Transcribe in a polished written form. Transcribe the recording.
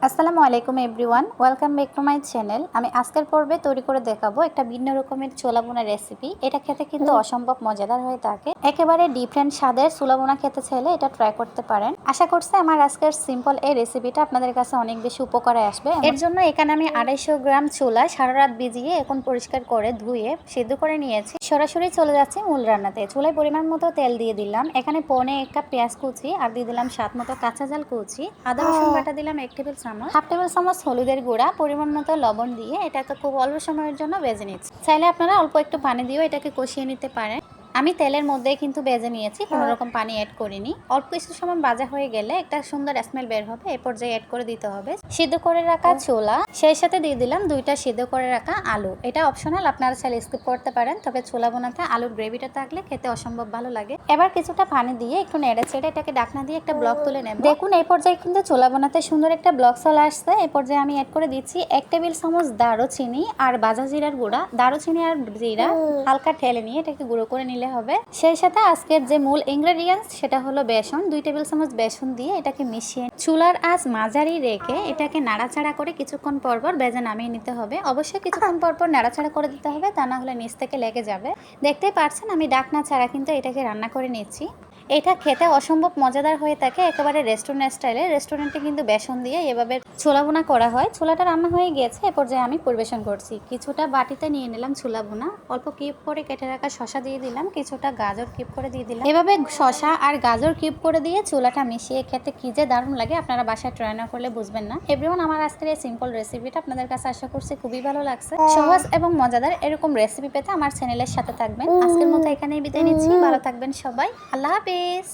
আসসালামু আলাইকুম everyone, welcome back to my channel. আমি আজকের পর্বে তৈরি করে দেখাবো একটা ভিন্ন রকমের ছোলা বোনা রেসিপি। এটা খেতে কিন্তু অসম্ভব মজাদার হয়ে থাকে। একেবারে ডিফারেন্ট স্বাদের ছোলা বোনা খেতে চাইলে এটা ট্রাই করতে পারেন। আশা করছি আমার আজকের সিম্পল এই রেসিপিটা আপনাদের কাছে অনেক বেশি উপকারে আসবে। এর জন্য এখানে আমি 250 গ্রাম ছোলা সারা রাত ভিজিয়ে এখন পরিষ্কার করে ধুয়ে সিদ্ধ করে নিয়েছি। সরাসরি চলে যাচ্ছি মূল রান্নাতে। চুলায় পরিমাণ মতো তেল দিয়ে দিলাম। এখানে পৌনে 1 কাপ পেঁয়াজ কুচি আর দিয়ে দিলাম স্বাদ মতো কাঁচা ঝাল কুচি, আদা রসুন বাটা দিলাম 1 টেবিল চামচ, হাফ টেবিল চামচ হলুদের গুঁড়া, পরিমাণ মতো লবণ দিয়ে এটাকে খুব অল্প সময়ের জন্য ভেজে নিচ্ছি। চাইলে আপনারা অল্প একটু পানি দিয়েও এটাকে কষিয়ে নিতে পারেন। আমি তেলের মধ্যেই কিন্তু ভেজে নিয়েছি, কোনো রকম পানি অ্যাড করিনি। অল্প কিছু সময় ভাজা হয়ে গেলে একটা সুন্দর স্মেল বের হবে, এই পর্যায়ে অ্যাড করে দিতে হবে সিদ্ধ করে রাখা ছোলা। সেই সাথে দিয়ে দিলাম 2টা সিদ্ধ করে রাখা আলু। এটা অপশনাল, আপনারা চাইলে স্কিপ করতে পারেন, তবে ছোলা বোনাতে আলুর গ্রেভিটা থাকলে খেতে অসম্ভব ভালো লাগে। এবার কিছুটা পানি দিয়ে একটু নেড়ে চেড়ে এটাকে ঢাকনা দিয়ে একটা ব্লক তুলে নেব। দেখুন এই পর্যায়ে কিন্তু ছোলা বোনাতে সুন্দর একটা ব্লক চলে আসছে। এই পর্যায়ে আমি অ্যাড করে দিচ্ছি 1 টেবিল চামচ দারুচিনি আর ভাজা জিরার গুঁড়া। দারুচিনি আর জিরা হালকা ঠেলে নিয়ে এটাকে গুঁড়ো করে নিলে হবে। সেই সাথে আজকের যে মূল ইনগ্রেডিয়েন্টস সেটা হলো বেসন। 2 টেবিল চামচ বেসন দিয়ে এটাকে মিশিয়ে চুলার আঁচ মাঝারি রেখে এটাকে নাড়াচাড়া করে কিছুক্ষণ পরপর ভেজে নামিয়ে নিতে হবে। অবশ্যই কিছুক্ষণ পরপর নাড়াচাড়া করে দিতে হবে, তা না হলে নিচ থেকে লেগে যাবে। দেখতেই পাচ্ছেন আমি ঢাকনা ছাড়া কিন্তু এটাকে রান্না করে নিচ্ছি। এটা খেতে অসম্ভব মজাদার হয়ে থাকে, একেবারে রেস্টুরেন্ট স্টাইলে। রেস্টুরেন্টে কিন্তু বেসন দিয়ে এভাবে ছোলা বোনা করা হয়। ছোলাটা রান্না হয়ে গিয়েছে, এ পর্যায়ে আমি পরিবেশন করছি। কিছুটা বাটিতে নিয়ে নিলাম ছোলা বোনা, অল্প কিউব করে কেটে রাখা শসা দিয়ে দিলাম, কিছুটা গাজর কিউব করে দিয়ে দিলাম। এভাবে শসা আর গাজর কিউব করে দিয়ে ছোলাটা মিশিয়ে খেতে কি যে দারুণ লাগে, আপনারা বাসায় ট্রাই না করলে বুঝবেন না। এভরিওয়ান, আমার আজকের এই সিম্পল রেসিপিটা আপনাদের কাছে আশা করছি খুবই ভালো লাগছে। সহজ এবং মজাদার এরকম রেসিপি পেতে আমার চ্যানেলের সাথে থাকবেন। আজকের মতো এখানেই বিদায় নিচ্ছি। ভালো থাকবেন সবাই। আল্লাহ হাফেজ।